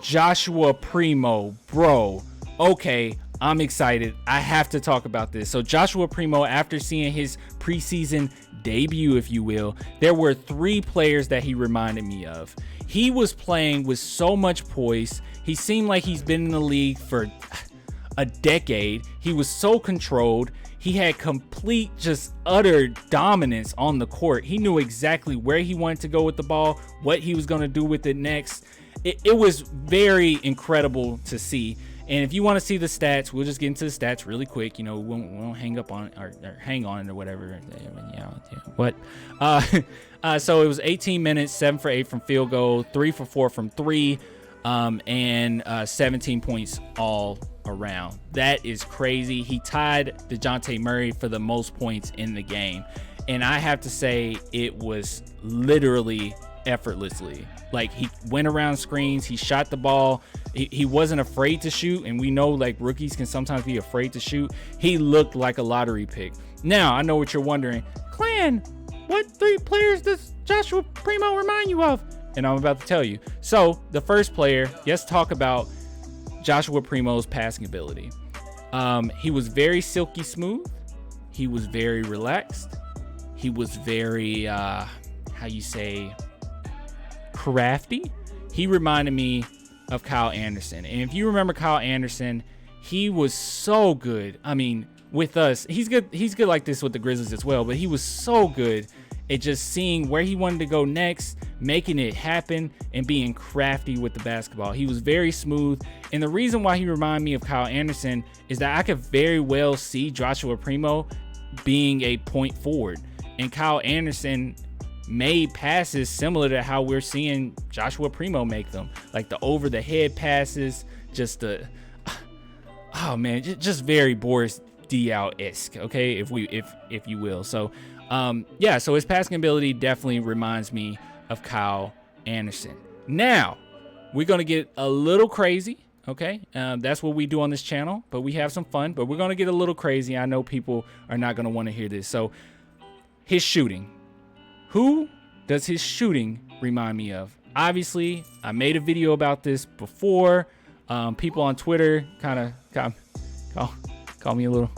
Joshua Primo, bro. Okay, I'm excited. I have to talk about this. So Joshua Primo, after seeing his preseason debut, if you will, there were 3 players that he reminded me of. He was playing with so much poise. He seemed like he's been in the league for a decade. He was so controlled. He had complete, just utter dominance on the court. He knew exactly where he wanted to go with the ball, what he was going to do with it next. It was very incredible to see. And if you want to see the stats, we'll just get into the stats really quick. You know, we won't hang up on it or hang on it or whatever. What? So it was 18 minutes, 7 for 8 from field goal, 3 for 4 from 3, and 17 points all around. That is crazy. He tied DeJounte Murray for the most points in the game. And I have to say, it was literally effortlessly. Like, he went around screens, he shot the ball, he wasn't afraid to shoot, and we know like rookies can sometimes be afraid to shoot. He looked like a lottery pick. Now I know what you're wondering, Clan, what 3 players does Joshua Primo remind you of? And I'm about to tell you. So the first player, let's talk about Joshua Primo's passing ability. He was very silky smooth, he was very relaxed, he was very crafty. He reminded me of Kyle Anderson. And if you remember Kyle Anderson, he was so good. I mean, with us, he's good like this with the Grizzlies as well, but he was so good at just seeing where he wanted to go next, making it happen, and being crafty with the basketball. He was very smooth. And the reason why he reminded me of Kyle Anderson is that I could very well see Joshua Primo being a point forward. And Kyle Anderson made passes similar to how we're seeing Joshua Primo make them, like the over the head passes, just just very Boris Diaw-esque, okay, if you will. So so his passing ability definitely reminds me of Kyle Anderson. Now we're gonna get a little crazy, okay? That's what we do on this channel, but we have some fun. But we're gonna get a little crazy. I know people are not gonna want to hear this. So his shooting. Who does his shooting remind me of? Obviously, I made a video about this before. People on Twitter kind of call me a little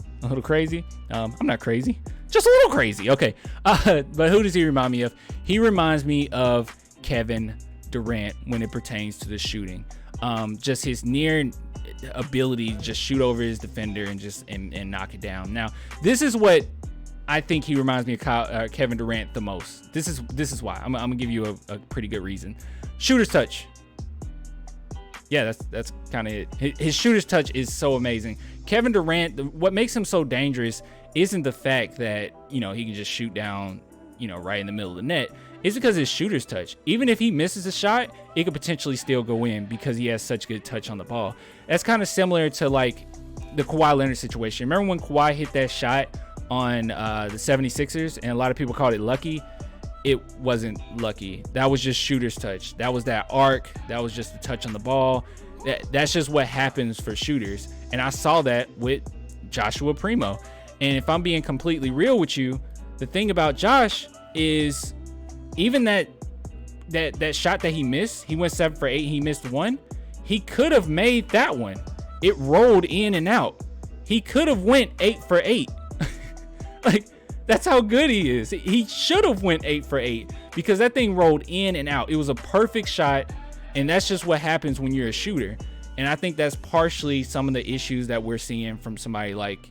crazy. I'm not crazy, just a little crazy. Okay, but who does he remind me of? He reminds me of Kevin Durant when it pertains to the shooting. Just his near ability to just shoot over his defender and knock it down. Now, this is what I think he reminds me of Kevin Durant the most. This is why. I'm gonna give you a pretty good reason. Shooter's touch. Yeah, that's kind of it. His shooter's touch is so amazing. Kevin Durant, what makes him so dangerous isn't the fact that, he can just shoot down, right in the middle of the net. It's because his shooter's touch. Even if he misses a shot, it could potentially still go in because he has such good touch on the ball. That's kind of similar to like the Kawhi Leonard situation. Remember when Kawhi hit that shot on the 76ers and a lot of people called it lucky? It wasn't lucky. That was just shooter's touch. That was that arc. That was just the touch on the ball. That's just what happens for shooters. And I saw that with Joshua Primo. And if I'm being completely real with you, the thing about Josh is even that shot that he missed, he went 7 for 8, he missed 1. He could have made that one. It rolled in and out. He could have went 8 for 8. Like, that's how good he is. He should have went 8 for 8 because that thing rolled in and out. It was a perfect shot, and that's just what happens when you're a shooter. And I think that's partially some of the issues that we're seeing from somebody like,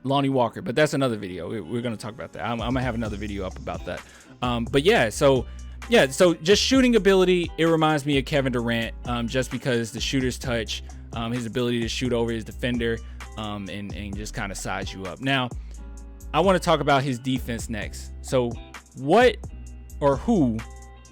Lonnie Walker. But that's another video. We're going to talk about that. I'm going to have another video up about that. So just shooting ability, it reminds me of Kevin Durant, just because the shooter's touch, his ability to shoot over his defender, and just kind of size you up. Now, I want to talk about his defense next. So what or who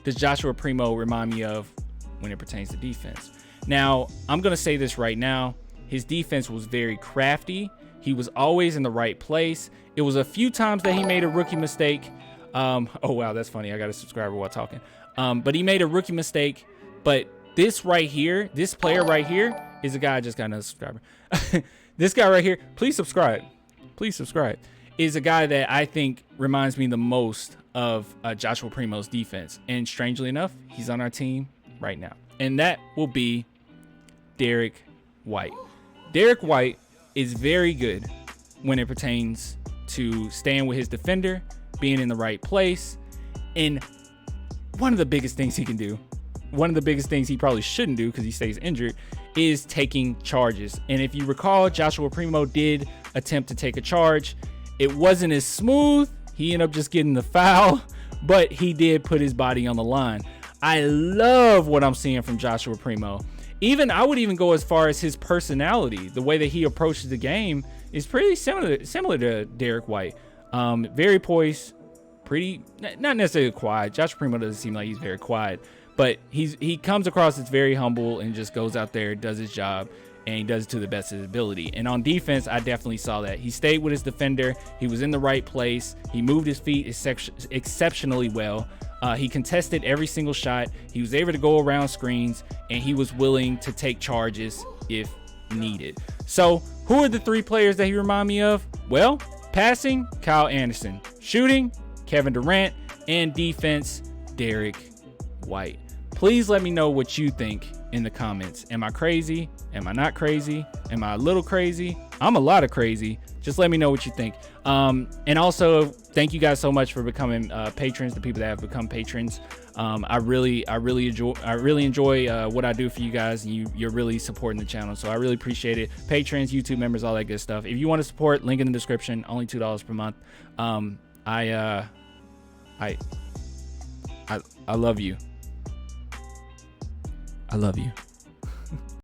does Joshua Primo remind me of when it pertains to defense? Now, I'm going to say this right now. His defense was very crafty. He was always in the right place. It was a few times that he made a rookie mistake. Oh, wow, that's funny. I got a subscriber while talking. But he made a rookie mistake. But this right here, this player right here is a guy. I just got another subscriber. This guy right here, please subscribe, is a guy that I think reminds me the most of Joshua Primo's defense. And strangely enough, he's on our team right now. and that will be Derek White. Derek White is very good when it pertains to staying with his defender, being in the right place, and one of the biggest things he can do, one of the biggest things he probably shouldn't do because he stays injured, is taking charges. And if you recall, Joshua Primo did attempt to take a charge. It wasn't as smooth. He ended up just getting the foul, but he did put his body on the line. I love what I'm seeing from Joshua Primo. I would even go as far as his personality. The way that he approaches the game is pretty similar to Derek White. Very poised, pretty, not necessarily quiet. Joshua Primo doesn't seem like he's very quiet, but he comes across as very humble and just goes out there, does his job, and he does it to the best of his ability. And on defense, I definitely saw that. He stayed with his defender. He was in the right place. He moved his feet exceptionally well. He contested every single shot. He was able to go around screens, and he was willing to take charges if needed. So who are the three players that he remind me of? Well, passing, Kyle Anderson. Shooting, Kevin Durant. And defense, Derek White. Please let me know what you think in the comments. Am I crazy? Am I not crazy? Am I a little crazy? I'm a lot of crazy. Just let me know what you think. And also, thank you guys so much for becoming patrons. The people that have become patrons. I really enjoy what I do for you guys, and you're really supporting the channel. So I really appreciate it. Patrons, YouTube members, all that good stuff. If you want to support, link in the description. Only $2 per month. I love you. I love you.